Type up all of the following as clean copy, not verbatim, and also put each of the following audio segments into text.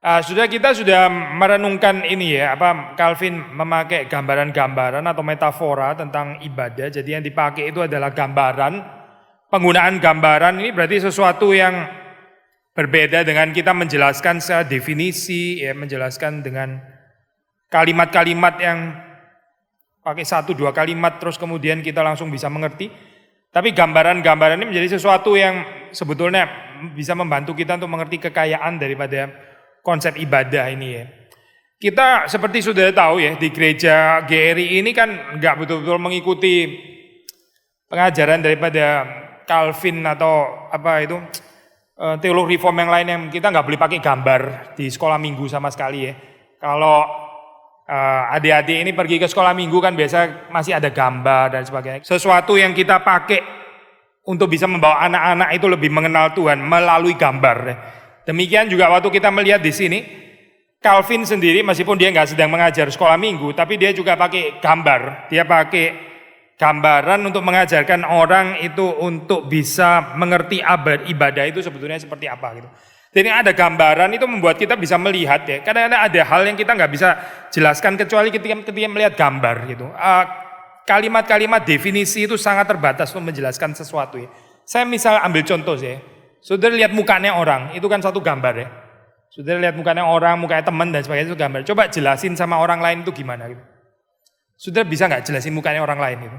Sudah kita sudah merenungkan ini ya, Calvin memakai gambaran-gambaran atau metafora tentang ibadah. Jadi yang dipakai itu adalah gambaran. Penggunaan gambaran ini berarti sesuatu yang berbeda dengan kita menjelaskan secara definisi, ya, menjelaskan dengan kalimat-kalimat yang pakai 1-2 kalimat terus kemudian kita langsung bisa mengerti. Tapi gambaran-gambaran ini menjadi sesuatu yang sebetulnya bisa membantu kita untuk mengerti kekayaan daripada konsep ibadah ini ya. Kita seperti sudah tahu ya, di gereja GRI ini kan nggak betul-betul mengikuti pengajaran daripada Calvin atau teolog reform yang lain, yang kita nggak boleh pakai gambar di sekolah minggu sama sekali ya. Kalau adik-adik ini pergi ke sekolah minggu kan biasa masih ada gambar dan sebagainya. Sesuatu yang kita pakai untuk bisa membawa anak-anak itu lebih mengenal Tuhan melalui gambar ya. Demikian juga waktu kita melihat di sini, Calvin sendiri meskipun dia nggak sedang mengajar sekolah minggu, tapi dia juga pakai gambar. Dia pakai gambaran untuk mengajarkan orang itu untuk bisa mengerti ibadah itu sebetulnya seperti apa gitu. Jadi ada gambaran itu membuat kita bisa melihat ya. Kadang-kadang ada hal yang kita nggak bisa jelaskan kecuali ketika melihat gambar gitu. Kalimat-kalimat definisi itu sangat terbatas untuk menjelaskan sesuatu ya. Saya misal ambil contoh ya. Saudara lihat mukanya orang, itu kan satu gambar ya. Saudara lihat mukanya orang, mukanya teman dan sebagainya, itu gambar. Coba jelasin sama orang lain itu gimana gitu. Saudara bisa nggak jelasin mukanya orang lain itu?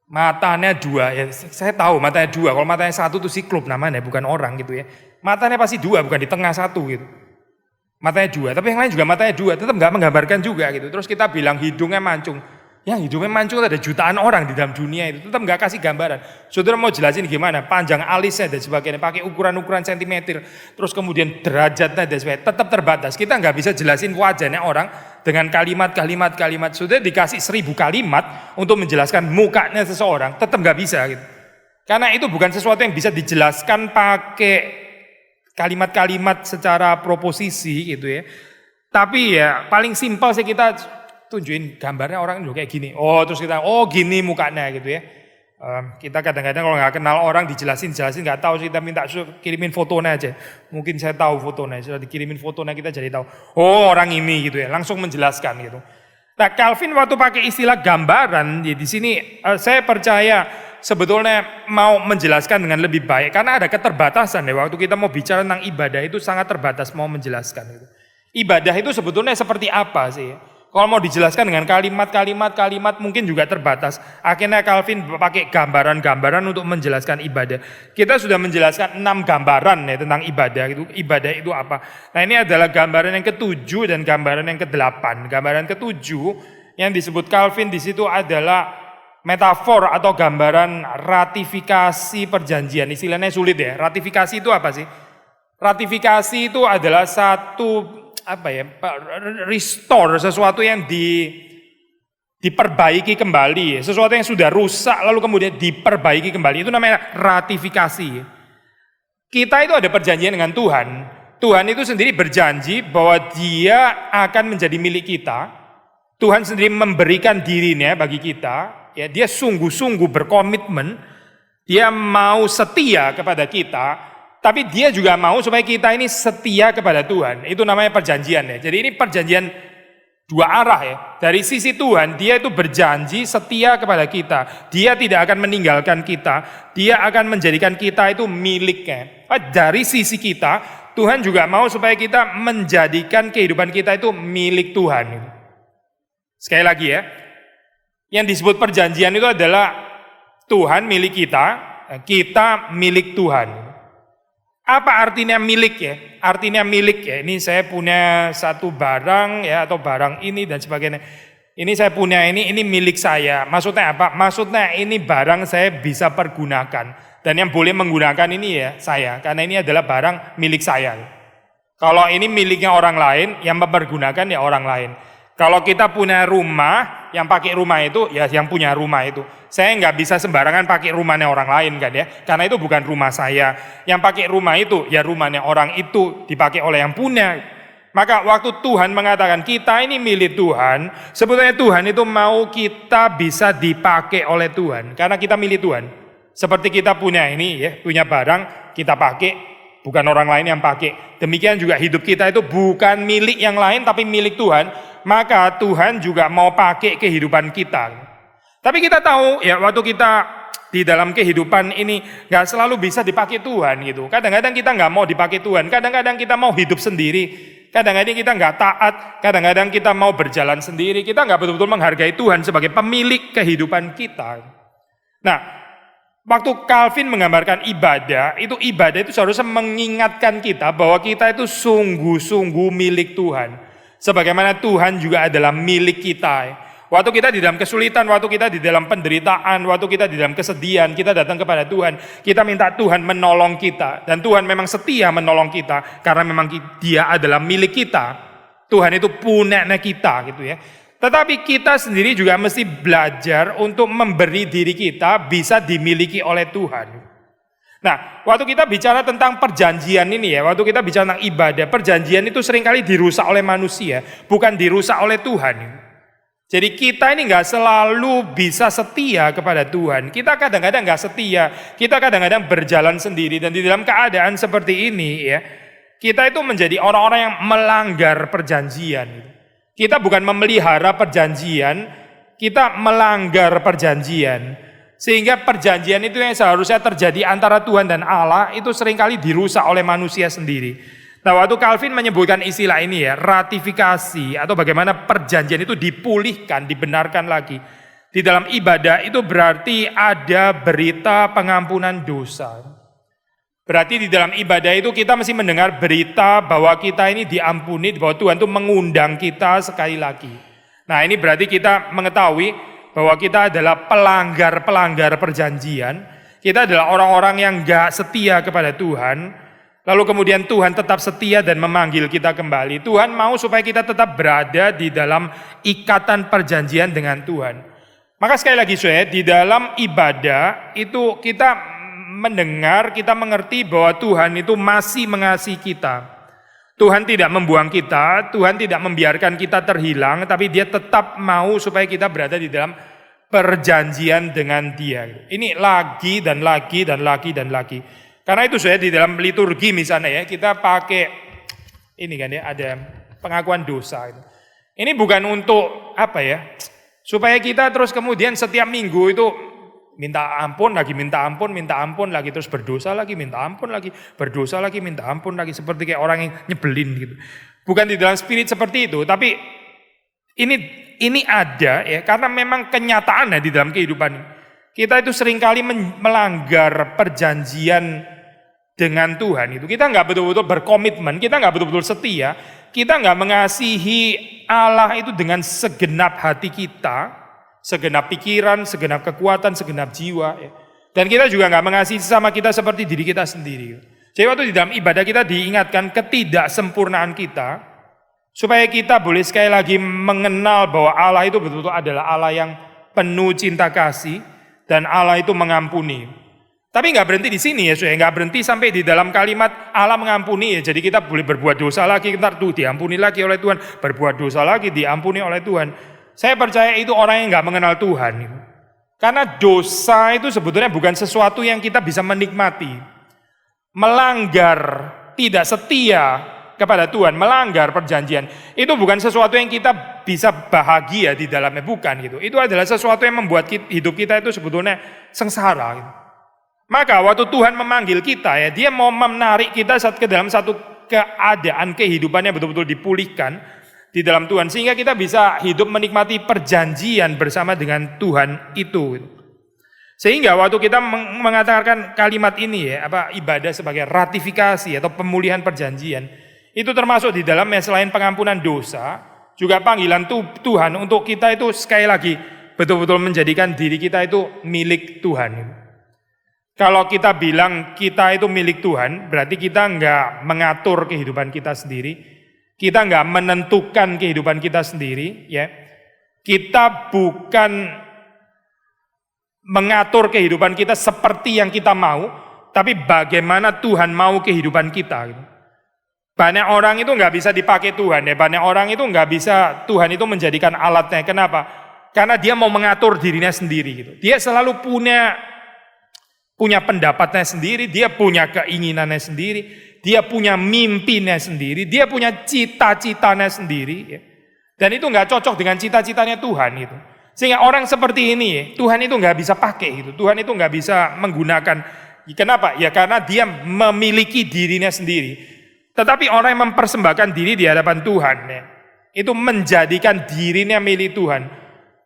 Matanya 2, ya saya tahu matanya 2. Kalau matanya 1 itu siklop namanya, bukan orang gitu ya. Matanya pasti 2, bukan di tengah 1 gitu. Matanya 2, tapi yang lain juga matanya 2, tetap nggak menggambarkan juga gitu. Terus kita bilang hidungnya mancung. Ya hidungnya mancung ada jutaan orang di dalam dunia itu, tetap nggak kasih gambaran. Saudara mau jelasin gimana? Panjang alisnya dan sebagainya, pakai ukuran-ukuran sentimeter, terus kemudian derajatnya dan sebagainya, tetap terbatas. Kita nggak bisa jelasin wajahnya orang dengan kalimat. Sudah dikasih 1000 kalimat untuk menjelaskan mukanya seseorang, tetap nggak bisa gitu. Karena itu bukan sesuatu yang bisa dijelaskan pakai kalimat-kalimat secara proposisi gitu ya. Tapi ya paling simpel sih kita tunjukin gambarnya orang juga kayak gini. Oh terus kita, oh gini mukanya gitu ya. Kita kadang-kadang kalau nggak kenal orang dijelasin nggak tahu, kita minta kirimin fotonya aja. Mungkin saya tahu fotonya, sudah dikirimin fotonya kita jadi tahu. Oh orang ini gitu ya, langsung menjelaskan gitu. Nah Calvin waktu pakai istilah gambaran di sini, saya percaya sebetulnya mau menjelaskan dengan lebih baik karena ada keterbatasan ya. Waktu kita mau bicara tentang ibadah itu sangat terbatas mau menjelaskan gitu. Ibadah itu sebetulnya seperti apa sih? Kalau mau dijelaskan dengan kalimat mungkin juga terbatas. Akhirnya Calvin pakai gambaran-gambaran untuk menjelaskan ibadah. Kita sudah menjelaskan 6 gambaran ya tentang ibadah itu. Ibadah itu apa? Nah ini adalah gambaran yang ke-7 dan gambaran yang ke-8. Gambaran ke-7 yang disebut Calvin di situ adalah metafor atau gambaran ratifikasi perjanjian. Istilahnya sulit ya. Ratifikasi itu apa sih? Ratifikasi itu adalah satu restore sesuatu yang diperbaiki kembali, sesuatu yang sudah rusak lalu kemudian diperbaiki kembali, itu namanya ratifikasi. Kita itu ada perjanjian dengan Tuhan. Tuhan itu sendiri berjanji bahwa Dia akan menjadi milik kita. Tuhan sendiri memberikan dirinya bagi kita, ya, Dia sungguh-sungguh berkomitmen, Dia mau setia kepada kita. Tapi Dia juga mau supaya kita ini setia kepada Tuhan. Itu namanya perjanjian ya. Jadi ini perjanjian 2 arah ya. Dari sisi Tuhan, Dia itu berjanji setia kepada kita. Dia tidak akan meninggalkan kita. Dia akan menjadikan kita itu miliknya. Dari sisi kita, Tuhan juga mau supaya kita menjadikan kehidupan kita itu milik Tuhan. Sekali lagi ya. Yang disebut perjanjian itu adalah Tuhan milik kita, kita milik Tuhan. Apa artinya milik ya? Artinya milik ya, ini saya punya satu barang ya, atau barang ini dan sebagainya. Ini saya punya ini milik saya. Maksudnya apa? Maksudnya ini barang saya bisa pergunakan. Dan yang boleh menggunakan ini ya saya, karena ini adalah barang milik saya. Kalau ini miliknya orang lain, yang mempergunakan ya orang lain. Kalau kita punya rumah, yang pakai rumah itu ya yang punya rumah itu. Saya nggak bisa sembarangan pakai rumahnya orang lain kan ya, karena itu bukan rumah saya. Yang pakai rumah itu ya rumahnya orang itu, dipakai oleh yang punya. Maka waktu Tuhan mengatakan kita ini milik Tuhan, sebetulnya Tuhan itu mau kita bisa dipakai oleh Tuhan, karena kita milik Tuhan. Seperti kita punya ini ya, punya barang kita pakai, bukan orang lain yang pakai. Demikian juga hidup kita itu bukan milik yang lain tapi milik Tuhan, maka Tuhan juga mau pakai kehidupan kita. Tapi kita tahu ya waktu kita di dalam kehidupan ini nggak selalu bisa dipakai Tuhan gitu. Kadang-kadang kita nggak mau dipakai Tuhan, kadang-kadang kita mau hidup sendiri. Kadang-kadang kita nggak taat, kadang-kadang kita mau berjalan sendiri, kita nggak betul-betul menghargai Tuhan sebagai pemilik kehidupan kita. Nah, waktu Calvin menggambarkan ibadah itu seharusnya mengingatkan kita bahwa kita itu sungguh-sungguh milik Tuhan. Sebagaimana Tuhan juga adalah milik kita. Waktu kita di dalam kesulitan, waktu kita di dalam penderitaan, waktu kita di dalam kesedihan, kita datang kepada Tuhan, kita minta Tuhan menolong kita. Dan Tuhan memang setia menolong kita, karena memang Dia adalah milik kita. Tuhan itu punyanya kita gitu ya. Tetapi kita sendiri juga mesti belajar untuk memberi diri kita bisa dimiliki oleh Tuhan. Nah, waktu kita bicara tentang perjanjian ini ya, waktu kita bicara tentang ibadah, perjanjian itu seringkali dirusak oleh manusia, bukan dirusak oleh Tuhan. Jadi kita ini nggak selalu bisa setia kepada Tuhan. Kita kadang-kadang nggak setia, kita kadang-kadang berjalan sendiri, dan di dalam keadaan seperti ini ya, kita itu menjadi orang-orang yang melanggar perjanjian. Kita bukan memelihara perjanjian, kita melanggar perjanjian. Sehingga perjanjian itu yang seharusnya terjadi antara Tuhan dan Allah itu seringkali dirusak oleh manusia sendiri. Nah, waktu Calvin menyebutkan istilah ini ya, ratifikasi atau bagaimana perjanjian itu dipulihkan, dibenarkan lagi. Di dalam ibadah itu berarti ada berita pengampunan dosa. Berarti di dalam ibadah itu kita mesti mendengar berita bahwa kita ini diampuni, bahwa Tuhan itu mengundang kita sekali lagi. Nah, ini berarti kita mengetahui bahwa kita adalah pelanggar-pelanggar perjanjian. Kita adalah orang-orang yang gak setia kepada Tuhan. Lalu kemudian Tuhan tetap setia dan memanggil kita kembali. Tuhan mau supaya kita tetap berada di dalam ikatan perjanjian dengan Tuhan. Maka sekali lagi saudara, di dalam ibadah itu kita mendengar, kita mengerti bahwa Tuhan itu masih mengasihi kita. Tuhan tidak membuang kita, Tuhan tidak membiarkan kita terhilang, tapi Dia tetap mau supaya kita berada di dalam perjanjian dengan Dia. Ini lagi dan lagi dan lagi dan lagi. Karena itu saya di dalam liturgi misalnya ya, kita pakai ini kan ya, ada pengakuan dosa. Ini bukan untuk apa ya, supaya kita terus kemudian setiap minggu itu minta ampun lagi, minta ampun lagi, terus berdosa lagi, minta ampun lagi, berdosa lagi, minta ampun lagi, seperti kayak orang yang nyebelin gitu. Bukan di dalam spirit seperti itu, tapi ini ada ya, karena memang kenyataannya di dalam kehidupan ini. Kita itu seringkali melanggar perjanjian dengan Tuhan itu. Kita nggak betul-betul berkomitmen, kita nggak betul-betul setia, kita nggak mengasihi Allah itu dengan segenap hati kita, segenap pikiran, segenap kekuatan, segenap jiwa. Ya. Dan kita juga nggak mengasihi sesama kita seperti diri kita sendiri. Jadi waktu di dalam ibadah kita diingatkan ketidaksempurnaan kita, supaya kita boleh sekali lagi mengenal bahwa Allah itu betul-betul adalah Allah yang penuh cinta kasih, dan Allah itu mengampuni. Tapi nggak berhenti di sini ya, nggak berhenti sampai di dalam kalimat Allah mengampuni ya. Jadi kita boleh berbuat dosa lagi, ntar tuh diampuni lagi oleh Tuhan, berbuat dosa lagi, diampuni oleh Tuhan. Saya percaya itu orang yang nggak mengenal Tuhan. Karena dosa itu sebetulnya bukan sesuatu yang kita bisa menikmati. Melanggar, tidak setia kepada Tuhan, melanggar perjanjian, itu bukan sesuatu yang kita bisa bahagia di dalamnya, bukan gitu. Itu adalah sesuatu yang membuat hidup kita itu sebetulnya sengsara gitu. Maka waktu Tuhan memanggil kita ya, Dia mau menarik kita ke dalam satu keadaan kehidupan yang betul-betul dipulihkan di dalam Tuhan, sehingga kita bisa hidup menikmati perjanjian bersama dengan Tuhan itu. Sehingga waktu kita mengatakan kalimat ini ya, ibadah sebagai ratifikasi atau pemulihan perjanjian, itu termasuk di dalamnya selain pengampunan dosa, juga panggilan Tuhan untuk kita itu sekali lagi betul-betul menjadikan diri kita itu milik Tuhan. Kalau kita bilang kita itu milik Tuhan, berarti kita nggak mengatur kehidupan kita sendiri, kita nggak menentukan kehidupan kita sendiri, ya. Kita bukan mengatur kehidupan kita seperti yang kita mau, tapi bagaimana Tuhan mau kehidupan kita. Banyak orang itu nggak bisa dipakai Tuhan, ya. Banyak orang itu nggak bisa Tuhan itu menjadikan alatnya. Kenapa? Karena dia mau mengatur dirinya sendiri. Gitu. Dia selalu punya pendapatnya sendiri, dia punya keinginannya sendiri. dia punya mimpinya sendiri, dia punya cita-citanya sendiri. Ya. Dan itu nggak cocok dengan cita-citanya Tuhan itu. Sehingga orang seperti ini, ya, Tuhan itu nggak bisa pakai itu. Tuhan itu nggak bisa menggunakan. Kenapa? Ya karena dia memiliki dirinya sendiri. Tetapi orang yang mempersembahkan diri di hadapan Tuhan, ya, itu menjadikan dirinya milik Tuhan.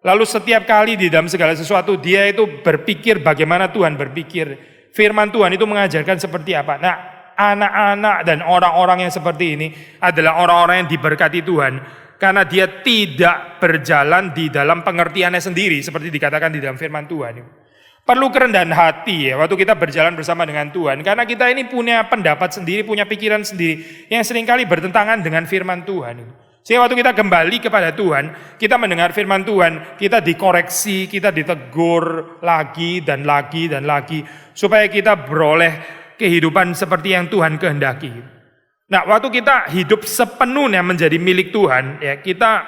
Lalu setiap kali di dalam segala sesuatu dia itu berpikir bagaimana Tuhan berpikir. Firman Tuhan itu mengajarkan seperti apa. Nah, anak-anak dan orang-orang yang seperti ini adalah orang-orang yang diberkati Tuhan. Karena dia tidak berjalan di dalam pengertiannya sendiri, seperti dikatakan di dalam firman Tuhan. Perlu kerendahan hati ya, waktu kita berjalan bersama dengan Tuhan. Karena kita ini punya pendapat sendiri, punya pikiran sendiri, yang seringkali bertentangan dengan firman Tuhan. Sehingga waktu kita kembali kepada Tuhan, kita mendengar firman Tuhan, kita dikoreksi, kita ditegur lagi dan lagi dan lagi, supaya kita beroleh kehidupan seperti yang Tuhan kehendaki. Nah, waktu kita hidup sepenuhnya menjadi milik Tuhan, ya kita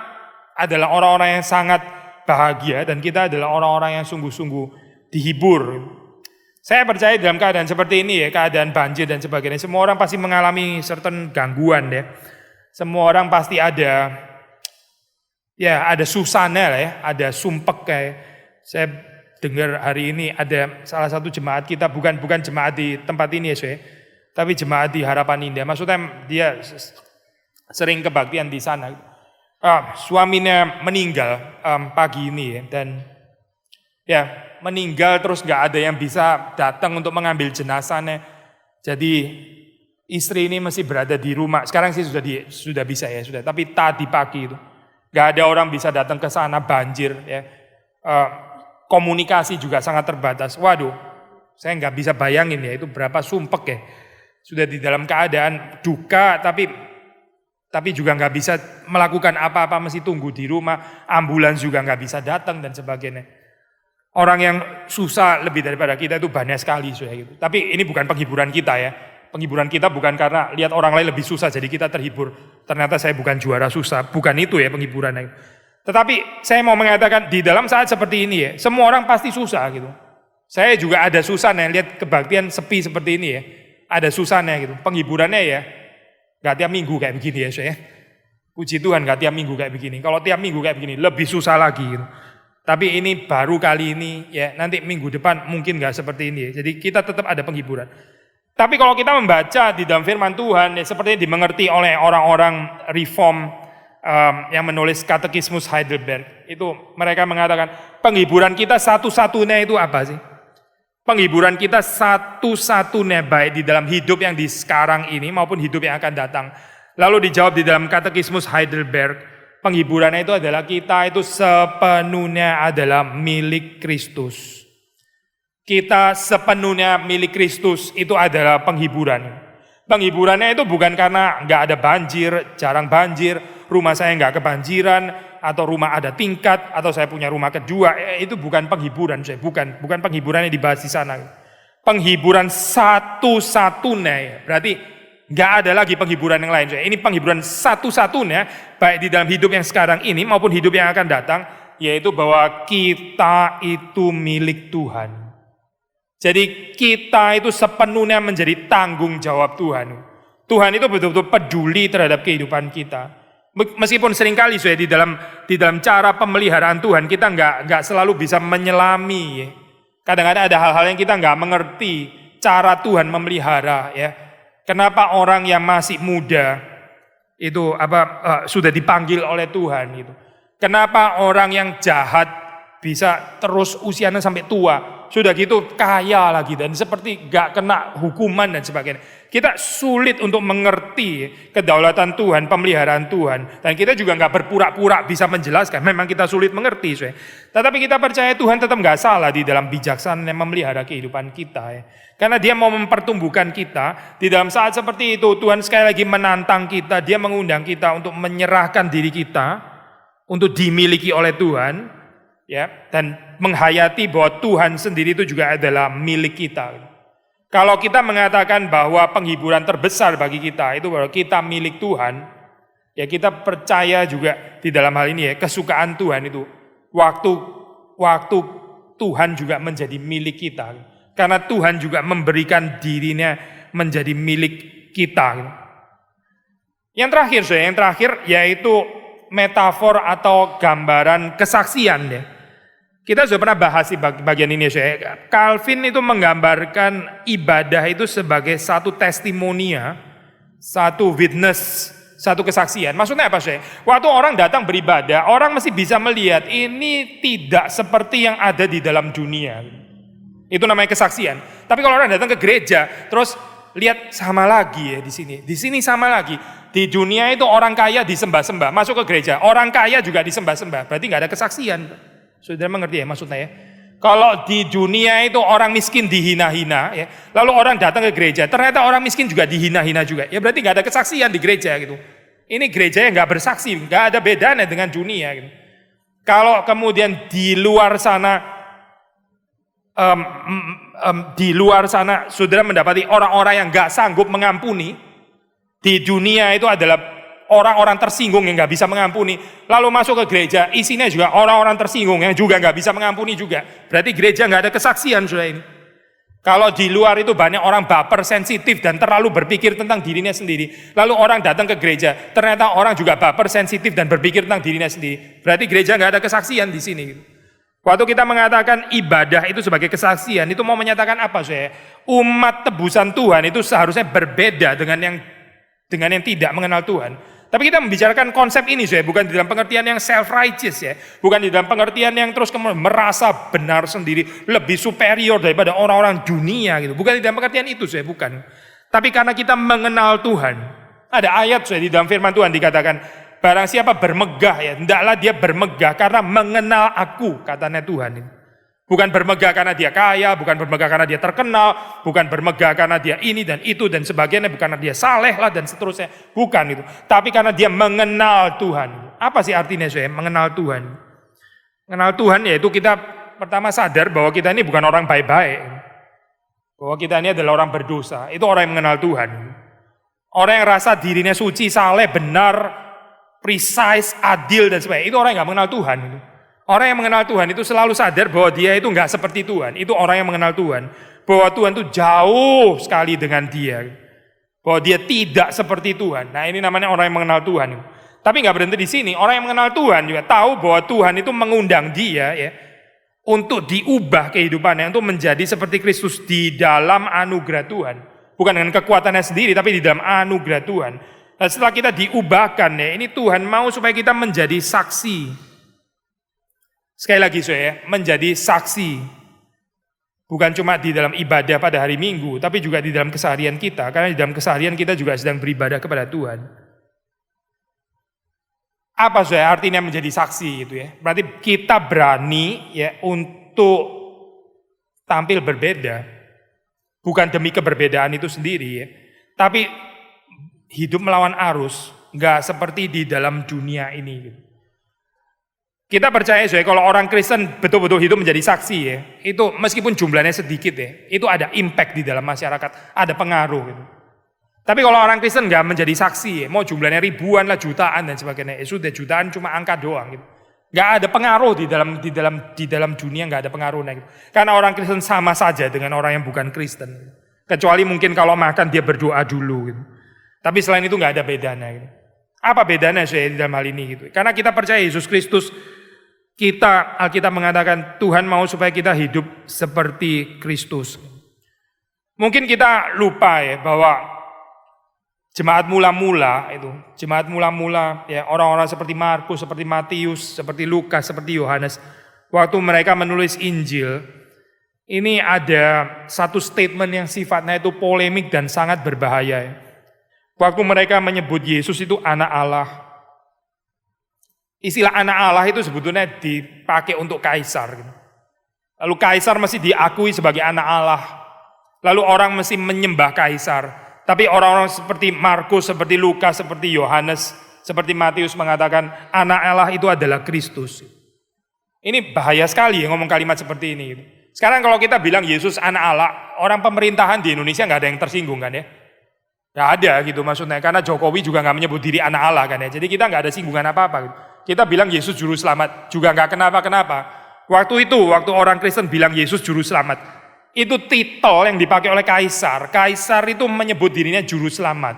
adalah orang-orang yang sangat bahagia dan kita adalah orang-orang yang sungguh-sungguh dihibur. Saya percaya dalam keadaan seperti ini ya, keadaan banjir dan sebagainya, semua orang pasti mengalami certain gangguan ya. Semua orang pasti ada susahnya lah ya, ada sumpek kayak. Saya dengar hari ini ada salah satu jemaat kita, bukan jemaat di tempat ini ya, saya. Tapi jemaat di Harapan Indah, maksudnya dia sering kebaktian di sana. Suaminya meninggal pagi ini ya, dan ya meninggal terus nggak ada yang bisa datang untuk mengambil jenazahnya. Jadi istri ini masih berada di rumah. Sekarang sih sudah bisa ya sudah. Tapi tadi pagi itu nggak ada orang bisa datang ke sana, banjir ya. Komunikasi juga sangat terbatas. Waduh, saya nggak bisa bayangin ya itu berapa sumpek ya. Sudah di dalam keadaan duka, tapi juga nggak bisa melakukan apa-apa, mesti tunggu di rumah, ambulans juga nggak bisa datang dan sebagainya. Orang yang susah lebih daripada kita itu banyak sekali, gitu. Tapi ini bukan penghiburan kita ya. Penghiburan kita bukan karena lihat orang lain lebih susah, jadi kita terhibur. Ternyata saya bukan juara susah, bukan itu ya penghiburannya. Tetapi saya mau mengatakan di dalam saat seperti ini ya, semua orang pasti susah gitu. Saya juga ada susahnya lihat kebaktian sepi seperti ini ya. Ada susahnya gitu, penghiburannya ya gak tiap minggu kayak begini ya saya. Puji Tuhan gak tiap minggu kayak begini. Kalau tiap minggu kayak begini lebih susah lagi gitu. Tapi ini baru kali ini ya, nanti minggu depan mungkin gak seperti ini ya. Jadi kita tetap ada penghiburan. Tapi kalau kita membaca di dalam firman Tuhan ya, seperti dimengerti oleh orang-orang reform yang menulis Katekismus Heidelberg, itu mereka mengatakan penghiburan kita satu-satunya itu apa sih? Penghiburan kita satu-satunya baik di dalam hidup yang di sekarang ini maupun hidup yang akan datang. Lalu dijawab di dalam Katekismus Heidelberg, penghiburannya itu adalah kita itu sepenuhnya adalah milik Kristus. Kita sepenuhnya milik Kristus itu adalah penghiburan. Penghiburannya itu bukan karena nggak ada banjir, jarang banjir, rumah saya nggak kebanjiran, atau rumah ada tingkat, atau saya punya rumah kedua, itu bukan penghiburan, saya bukan penghiburan yang dibahas di sana. Penghiburan satu-satunya, ya. Berarti nggak ada lagi penghiburan yang lain. Ini penghiburan satu-satunya, baik di dalam hidup yang sekarang ini maupun hidup yang akan datang, yaitu bahwa kita itu milik Tuhan. Jadi kita itu sepenuhnya menjadi tanggung jawab Tuhan. Tuhan itu betul-betul peduli terhadap kehidupan kita. Meskipun seringkali di dalam cara pemeliharaan Tuhan kita nggak selalu bisa menyelami. Kadang-kadang ada hal-hal yang kita nggak mengerti cara Tuhan memelihara. Ya. Kenapa orang yang masih muda itu sudah dipanggil oleh Tuhan gitu. Kenapa orang yang jahat bisa terus usianya sampai tua, sudah gitu kaya lagi dan seperti gak kena hukuman dan sebagainya. Kita sulit untuk mengerti kedaulatan Tuhan, pemeliharaan Tuhan, dan kita juga gak berpura-pura bisa menjelaskan. Memang kita sulit mengerti, tetapi kita percaya Tuhan tetap gak salah di dalam bijaksana memelihara kehidupan kita. Karena Dia mau mempertumbuhkan kita di dalam saat seperti itu. Tuhan sekali lagi menantang kita, Dia mengundang kita untuk menyerahkan diri kita untuk dimiliki oleh Tuhan. Ya, dan menghayati bahwa Tuhan sendiri itu juga adalah milik kita. Kalau kita mengatakan bahwa penghiburan terbesar bagi kita itu bahwa kita milik Tuhan, ya kita percaya juga di dalam hal ini ya, kesukaan Tuhan itu waktu Tuhan juga menjadi milik kita. Karena Tuhan juga memberikan dirinya menjadi milik kita. Gitu. Yang terakhir yaitu metafor atau gambaran kesaksian ya. Kita sudah pernah bahas di bagian ini ya. Calvin itu menggambarkan ibadah itu sebagai satu testimonia, satu witness, satu kesaksian. Maksudnya apa sih? Waktu orang datang beribadah, orang mesti bisa melihat ini tidak seperti yang ada di dalam dunia. Itu namanya kesaksian. Tapi kalau orang datang ke gereja, terus lihat sama lagi ya di sini sama lagi. Di dunia itu orang kaya disembah-sembah, masuk ke gereja, orang kaya juga disembah-sembah. Berarti nggak ada kesaksian. Saudara mengerti ya maksudnya ya? Kalau di dunia itu orang miskin dihina-hina, ya, lalu orang datang ke gereja, ternyata orang miskin juga dihina-hina juga. Ya berarti nggak ada kesaksian di gereja gitu. Ini gereja yang nggak bersaksi, nggak ada bedanya dengan dunia. Gitu. Kalau kemudian di luar sana, saudara mendapati orang-orang yang nggak sanggup mengampuni, di dunia itu adalah orang-orang tersinggung yang nggak bisa mengampuni, lalu masuk ke gereja, isinya juga orang-orang tersinggung yang juga nggak bisa mengampuni juga. Berarti gereja nggak ada kesaksian sudah ini. Kalau di luar itu banyak orang baper, sensitif dan terlalu berpikir tentang dirinya sendiri. Lalu orang datang ke gereja, ternyata orang juga baper, sensitif dan berpikir tentang dirinya sendiri. Berarti gereja nggak ada kesaksian di sini. Waktu kita mengatakan ibadah itu sebagai kesaksian, itu mau menyatakan apa saya? Umat tebusan Tuhan itu seharusnya berbeda dengan yang tidak mengenal Tuhan. Tapi kita membicarakan konsep ini saya, bukan di dalam pengertian yang self-righteous ya, bukan di dalam pengertian yang terus kemudian merasa benar sendiri, lebih superior daripada orang-orang dunia gitu. Bukan di dalam pengertian itu saya, bukan. Tapi karena kita mengenal Tuhan, ada ayat saya di dalam firman Tuhan dikatakan, barang siapa bermegah ya, hendaklah dia bermegah karena mengenal aku, katanya Tuhan. Bukan bermegah karena dia kaya, bukan bermegah karena dia terkenal, bukan bermegah karena dia ini dan itu dan sebagainya, bukan karena dia saleh lah dan seterusnya, bukan itu. Tapi karena dia mengenal Tuhan. Apa sih artinya saya mengenal Tuhan? Mengenal Tuhan yaitu kita pertama sadar bahwa kita ini bukan orang baik-baik, bahwa kita ini adalah orang berdosa. Itu orang yang mengenal Tuhan. Orang yang rasa dirinya suci, saleh, benar, precise, adil dan sebagainya. Itu orang yang nggak mengenal Tuhan. Orang yang mengenal Tuhan itu selalu sadar bahwa dia itu nggak seperti Tuhan. Itu orang yang mengenal Tuhan. Bahwa Tuhan itu jauh sekali dengan dia. Bahwa dia tidak seperti Tuhan. Nah ini namanya orang yang mengenal Tuhan. Tapi nggak berhenti di sini. Orang yang mengenal Tuhan juga tahu bahwa Tuhan itu mengundang dia ya untuk diubah kehidupannya untuk menjadi seperti Kristus di dalam anugerah Tuhan. Bukan dengan kekuatannya sendiri, tapi di dalam anugerah Tuhan. Nah, setelah kita diubahkan ya, ini Tuhan mau supaya kita menjadi saksi. Sekali lagi saya, menjadi saksi. Bukan cuma di dalam ibadah pada hari Minggu, tapi juga di dalam keseharian kita. Karena di dalam keseharian kita juga sedang beribadah kepada Tuhan. Apa saya artinya menjadi saksi gitu ya? Berarti kita berani ya untuk tampil berbeda. Bukan demi keberbedaan itu sendiri ya. Tapi hidup melawan arus, nggak seperti di dalam dunia ini gitu. Kita percaya saya kalau orang Kristen betul-betul hidup menjadi saksi ya, itu meskipun jumlahnya sedikit ya, itu ada impact di dalam masyarakat, ada pengaruh gitu. Tapi kalau orang Kristen nggak menjadi saksi ya, mau jumlahnya ribuan lah, jutaan dan sebagainya, ya sudah jutaan cuma angka doang gitu. Nggak ada pengaruh di dalam dunia, nggak ada pengaruhnya gitu. Karena orang Kristen sama saja dengan orang yang bukan Kristen. Kecuali mungkin kalau makan dia berdoa dulu gitu. Tapi selain itu nggak ada bedanya gitu. Apa bedanya saya di dalam hal ini gitu? Karena kita percaya Yesus Kristus, Alkitab mengatakan Tuhan mau supaya kita hidup seperti Kristus. Mungkin kita lupa ya bahwa jemaat mula-mula ya orang-orang seperti Markus, seperti Matius, seperti Lukas, seperti Yohanes, waktu mereka menulis Injil, ini ada satu statement yang sifatnya itu polemik dan sangat berbahaya ya. Waktu mereka menyebut Yesus itu anak Allah. Istilah anak Allah itu sebetulnya dipakai untuk kaisar. Lalu kaisar mesti diakui sebagai anak Allah. Lalu orang mesti menyembah kaisar. Tapi orang-orang seperti Markus, seperti Lukas, seperti Yohanes, seperti Matius mengatakan anak Allah itu adalah Kristus. Ini bahaya sekali ya ngomong kalimat seperti ini. Sekarang kalau kita bilang Yesus anak Allah, orang pemerintahan di Indonesia nggak ada yang tersinggung kan ya? Nggak ada gitu maksudnya, karena Jokowi juga nggak menyebut diri anak Allah kan ya. Jadi kita nggak ada singgungan apa-apa gitu. Kita bilang Yesus juru selamat, juga nggak kenapa-kenapa. Waktu orang Kristen bilang Yesus juru selamat, Itu titel yang dipakai oleh kaisar. Kaisar itu menyebut dirinya juru selamat.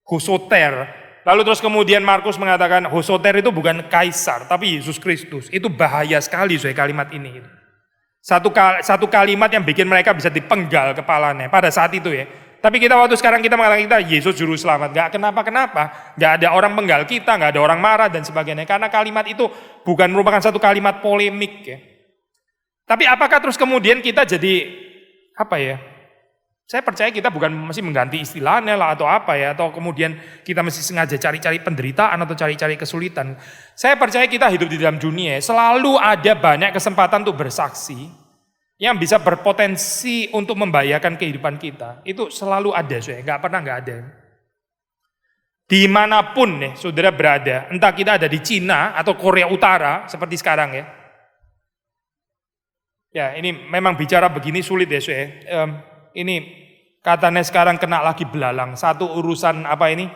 Hosoter. Lalu terus kemudian Markus mengatakan Hosoter itu bukan kaisar, tapi Yesus Kristus. Itu bahaya sekali kalimat ini. Satu kalimat yang bikin mereka bisa dipenggal kepalanya pada saat itu ya. Tapi kita waktu sekarang kita mengatakan kita Yesus juru selamat. Gak kenapa-kenapa. Gak ada orang penggal kita, gak ada orang marah dan sebagainya. Karena kalimat itu bukan merupakan satu kalimat polemik ya. Tapi apakah terus kemudian kita jadi apa ya? Saya percaya kita bukan mesti mengganti istilahnya lah atau apa ya, atau kemudian kita mesti sengaja cari-cari penderitaan atau cari-cari kesulitan. Saya percaya kita hidup di dalam dunia selalu ada banyak kesempatan untuk bersaksi yang bisa berpotensi untuk membahayakan kehidupan kita. Itu selalu ada, nggak pernah nggak ada. Dimanapun nih saudara berada, entah kita ada di Cina atau Korea Utara seperti sekarang ya. Ya, ini memang bicara begini sulit ya, ini katanya sekarang kena lagi belalang. Satu urusan apa ini?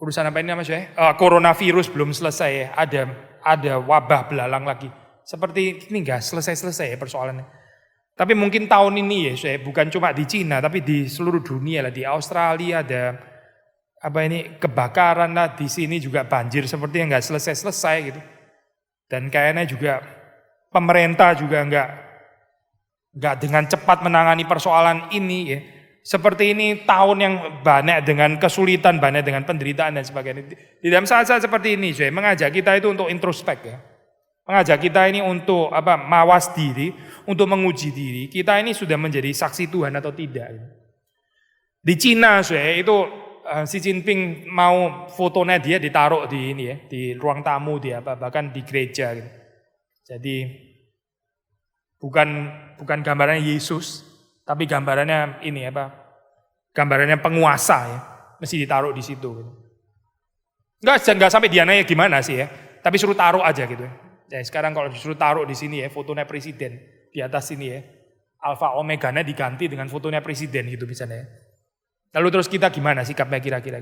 Urusan apa ini Mas? Coronavirus belum selesai ya. Ada wabah belalang lagi. Seperti ini enggak selesai ya persoalannya. Tapi mungkin tahun ini ya, bukan cuma di Cina, tapi di seluruh dunia lah. Di Australia ada apa ini kebakaran lah. Di sini juga banjir seperti yang enggak selesai gitu. Dan kayaknya juga pemerintah juga enggak dengan cepat menangani persoalan ini ya. Seperti ini tahun yang banyak dengan kesulitan, banyak dengan penderitaan dan sebagainya. Di dalam saat-saat seperti ini, mengajak kita itu untuk introspek ya. Mengajak kita ini untuk mawas diri, untuk menguji diri. Kita ini sudah menjadi saksi Tuhan atau tidak. Di Cina itu Xi Jinping mau fotonya dia ditaruh di ini ya, di ruang tamu dia, bahkan di gereja gitu. Jadi bukan gambarannya Yesus, tapi gambarannya ini gambarannya penguasa ya, mesti ditaruh di situ. Enggak sampai dia nanya gimana sih ya, tapi suruh taruh aja gitu. Ya sekarang kalau disuruh taruh di sini ya, fotonya presiden di atas sini ya, alfa omeganya diganti dengan fotonya presiden gitu misalnya. Lalu terus kita gimana sikapnya kira-kira?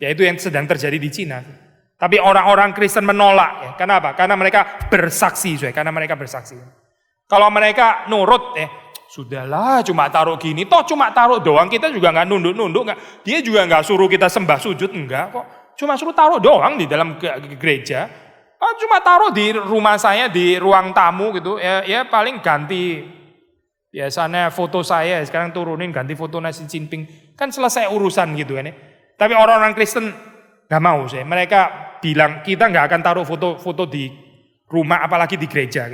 Ya itu yang sedang terjadi di Cina. Tapi orang-orang Kristen menolak ya. Kenapa? Karena mereka bersaksi, karena mereka bersaksi. Kalau mereka nurut sudahlah cuma taruh gini, toh cuma taruh doang, kita juga nggak nunduk-nunduk, dia juga nggak suruh kita sembah sujud, enggak kok. Cuma suruh taruh doang di dalam gereja. Cuma taruh di rumah saya di ruang tamu gitu. Ya paling ganti biasanya foto saya, sekarang turunin ganti fotonya Xi Jinping. Kan selesai urusan gitu kan ya. Tapi orang-orang Kristen nggak mau sih. Mereka bilang kita nggak akan taruh foto-foto di rumah apalagi di gereja.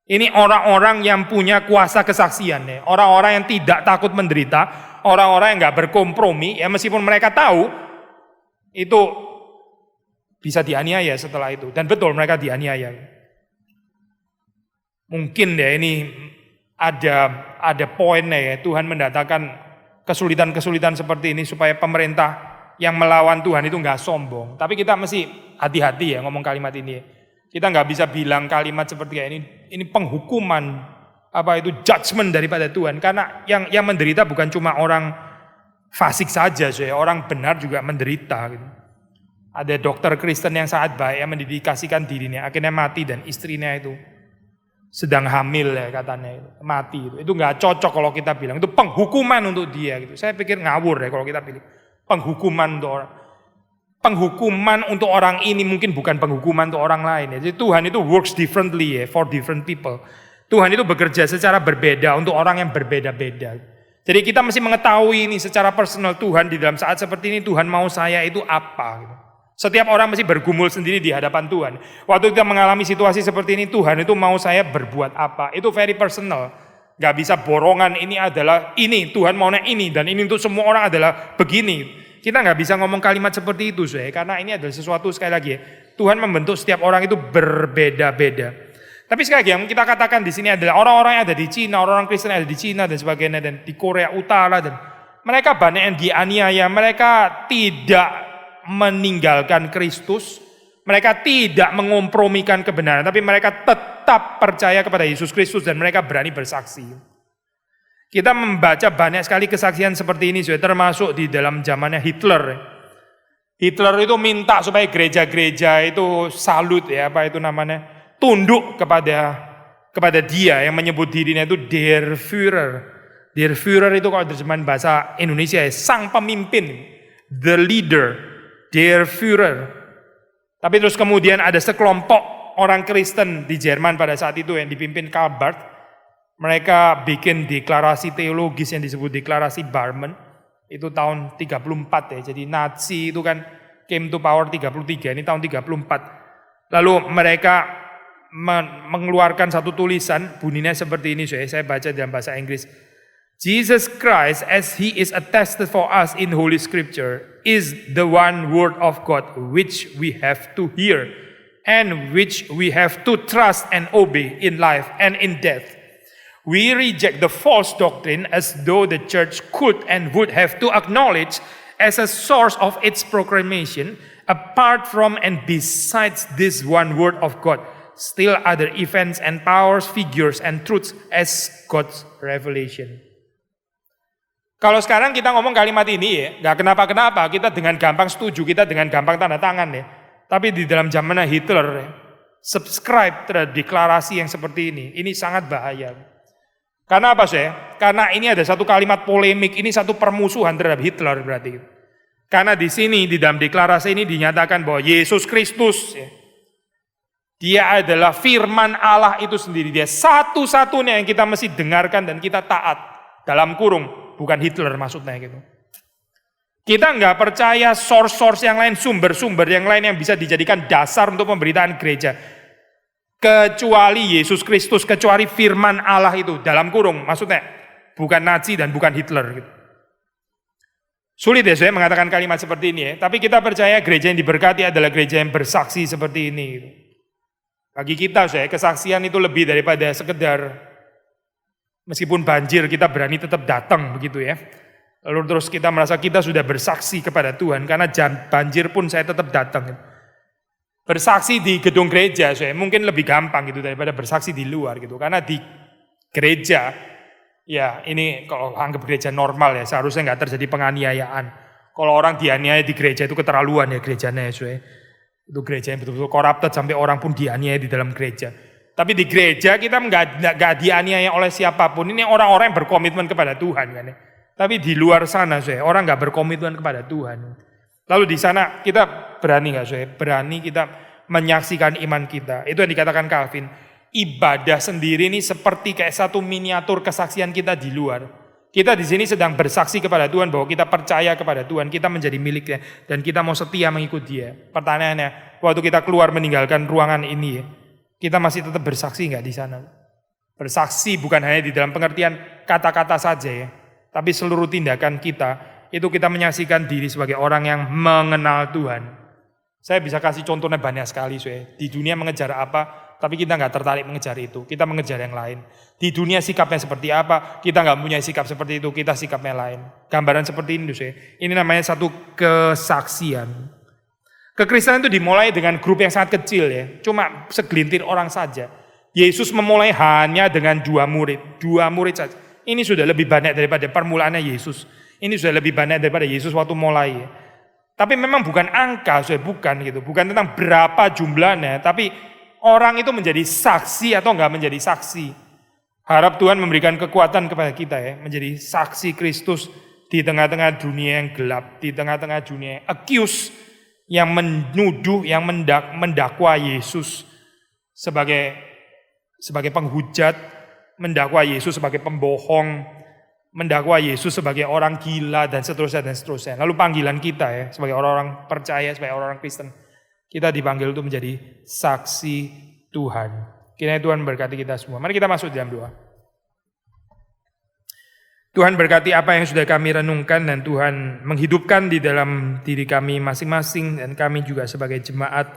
Ini orang-orang yang punya kuasa kesaksian ya. Orang-orang yang tidak takut menderita, orang-orang yang nggak berkompromi ya, meskipun mereka tahu itu bisa dianiaya setelah itu, dan betul mereka dianiaya. Mungkin ya ini ada poinnya ya, Tuhan mendatangkan kesulitan-kesulitan seperti ini supaya pemerintah yang melawan Tuhan itu nggak sombong. Tapi kita mesti hati-hati ya ngomong kalimat ini. Kita nggak bisa bilang kalimat seperti ini penghukuman, judgment daripada Tuhan. Karena yang menderita bukan cuma orang fasik saja, orang benar juga menderita. Gitu. Ada dokter Kristen yang sangat baik yang mendedikasikan dirinya, akhirnya mati dan istrinya itu sedang hamil ya katanya, mati. Itu nggak cocok kalau kita bilang itu penghukuman untuk dia. Gitu. Saya pikir ngawur ya kalau kita pilih. Penghukuman untuk orang ini mungkin bukan penghukuman untuk orang lain. Jadi Tuhan itu works differently ya, for different people. Tuhan itu bekerja secara berbeda untuk orang yang berbeda-beda. Jadi kita mesti mengetahui ini secara personal Tuhan di dalam saat seperti ini Tuhan mau saya itu apa. Gitu. Setiap orang mesti bergumul sendiri di hadapan Tuhan. Waktu kita mengalami situasi seperti ini Tuhan itu mau saya berbuat apa. Itu very personal. Gak bisa borongan ini adalah ini, Tuhan maunya ini, dan ini untuk semua orang adalah begini. Kita gak bisa ngomong kalimat seperti itu, karena ini adalah sesuatu sekali lagi ya. Tuhan membentuk setiap orang itu berbeda-beda. Tapi sekali lagi yang kita katakan di sini adalah orang-orang yang ada di Cina, orang-orang Kristen yang ada di Cina dan sebagainya, dan di Korea Utara, dan mereka banyak yang dianiaya, mereka tidak meninggalkan Kristus, mereka tidak mengompromikan kebenaran, tapi mereka tetap percaya kepada Yesus Kristus dan mereka berani bersaksi. Kita membaca banyak sekali kesaksian seperti ini, termasuk di dalam zamannya Hitler. Hitler itu minta supaya gereja-gereja itu salut ya, tunduk kepada kepada dia yang menyebut dirinya itu Der Führer. Der Führer itu kalau terjemahan bahasa Indonesia ya, sang pemimpin, the leader, Der Führer. Tapi terus kemudian ada sekelompok orang Kristen di Jerman pada saat itu yang dipimpin Karl Barth. Mereka bikin deklarasi teologis yang disebut deklarasi Barmen. Itu tahun 34 ya. Jadi Nazi itu kan came to power 33, ini tahun 34. Lalu mereka mengeluarkan satu tulisan, bunyinya seperti ini, saya baca dalam bahasa Inggris. Jesus Christ, as he is attested for us in Holy Scripture, is the one word of God which we have to hear and which we have to trust and obey in life and in death. We reject the false doctrine as though the church could and would have to acknowledge as a source of its proclamation, apart from and besides this one word of God, still other events and powers, figures and truths as God's revelation. Kalau sekarang kita ngomong kalimat ini ya, nggak kenapa-kenapa, kita dengan gampang setuju, kita dengan gampang tanda tangan ya. Tapi di dalam zaman Hitler, ya, subscribe terhadap deklarasi yang seperti ini sangat bahaya. Karena apa sih? Karena ini ada satu kalimat polemik, ini satu permusuhan terhadap Hitler berarti. Karena di sini, di dalam deklarasi ini dinyatakan bahwa Yesus Kristus, ya, dia adalah firman Allah itu sendiri. Dia satu-satunya yang kita mesti dengarkan dan kita taat. Dalam kurung, bukan Hitler maksudnya gitu. Kita nggak percaya source-source yang lain, sumber-sumber yang lain yang bisa dijadikan dasar untuk pemberitaan gereja. Kecuali Yesus Kristus, kecuali firman Allah itu, dalam kurung, maksudnya bukan Nazi dan bukan Hitler. Gitu. Sulit ya saya mengatakan kalimat seperti ini ya, tapi kita percaya gereja yang diberkati adalah gereja yang bersaksi seperti ini. Gitu. Bagi kita saya, kesaksian itu lebih daripada sekedar, meskipun banjir kita berani tetap datang begitu ya. Lalu terus kita merasa kita sudah bersaksi kepada Tuhan, karena banjir pun saya tetap datang. Gitu. Bersaksi di gedung gereja saya mungkin lebih gampang gitu daripada bersaksi di luar gitu. Karena di gereja, ya ini kalau anggap gereja normal ya seharusnya nggak terjadi penganiayaan. Kalau orang dianiaya di gereja itu keterlaluan ya gerejanya ya saya. Itu gereja yang betul-betul corrupted sampai orang pun dianiaya di dalam gereja. Tapi di gereja kita nggak dianiaya oleh siapapun. Ini orang-orang yang berkomitmen kepada Tuhan kan ya. Tapi di luar sana saya orang nggak berkomitmen kepada Tuhan. Lalu di sana kita berani nggak saya? Berani kita menyaksikan iman kita. Itu yang dikatakan Calvin. Ibadah sendiri ini seperti kayak satu miniatur kesaksian kita di luar. Kita di sini sedang bersaksi kepada Tuhan bahwa kita percaya kepada Tuhan. Kita menjadi miliknya dan kita mau setia mengikut Dia. Pertanyaannya, waktu kita keluar meninggalkan ruangan ini, kita masih tetap bersaksi nggak di sana? Bersaksi bukan hanya di dalam pengertian kata-kata saja ya, tapi seluruh tindakan kita. Itu kita menyaksikan diri sebagai orang yang mengenal Tuhan. Saya bisa kasih contohnya banyak sekali. Di dunia mengejar apa, tapi kita nggak tertarik mengejar itu. Kita mengejar yang lain. Di dunia sikapnya seperti apa, kita nggak punya sikap seperti itu, kita sikapnya lain. Gambaran seperti ini. Ini namanya satu kesaksian. Kekristenan itu dimulai dengan grup yang sangat kecil ya. Cuma segelintir orang saja. Yesus memulai hanya dengan 2 murid. 2 murid saja. Ini sudah lebih banyak daripada permulaannya Yesus. Ini sudah lebih banyak daripada Yesus waktu mulai. Tapi memang bukan angka, bukan gitu. Bukan tentang berapa jumlahnya, tapi orang itu menjadi saksi atau enggak menjadi saksi. Harap Tuhan memberikan kekuatan kepada kita ya, menjadi saksi Kristus di tengah-tengah dunia yang gelap, di tengah-tengah dunia yang accuse, yang menuduh, yang mendakwa Yesus sebagai penghujat, mendakwa Yesus sebagai pembohong, mendakwa Yesus sebagai orang gila dan seterusnya dan seterusnya. Lalu panggilan kita ya sebagai orang-orang percaya, sebagai orang Kristen, kita dipanggil untuk menjadi saksi Tuhan. Kiranya Tuhan berkati kita semua. Mari kita masuk dalam doa. Tuhan berkati apa yang sudah kami renungkan dan Tuhan menghidupkan di dalam diri kami masing-masing dan kami juga sebagai jemaat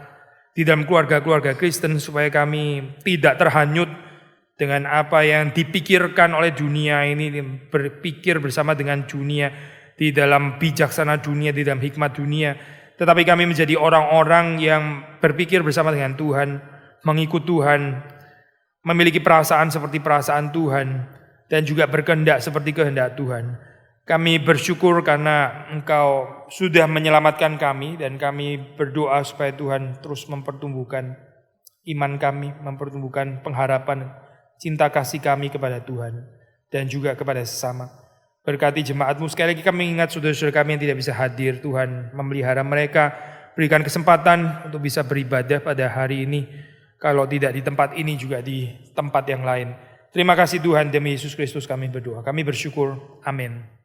di dalam keluarga-keluarga Kristen supaya kami tidak terhanyut dengan apa yang dipikirkan oleh dunia ini, berpikir bersama dengan dunia, di dalam bijaksana dunia, di dalam hikmat dunia. Tetapi kami menjadi orang-orang yang berpikir bersama dengan Tuhan, mengikut Tuhan, memiliki perasaan seperti perasaan Tuhan, dan juga berkehendak seperti kehendak Tuhan. Kami bersyukur karena Engkau sudah menyelamatkan kami, dan kami berdoa supaya Tuhan terus mempertumbuhkan iman kami, mempertumbuhkan pengharapan cinta kasih kami kepada Tuhan dan juga kepada sesama. Berkati jemaat-Mu, sekali lagi kami ingat saudara-saudara kami yang tidak bisa hadir, Tuhan memelihara mereka, berikan kesempatan untuk bisa beribadah pada hari ini, kalau tidak di tempat ini juga di tempat yang lain. Terima kasih Tuhan, demi Yesus Kristus kami berdoa, kami bersyukur, amin.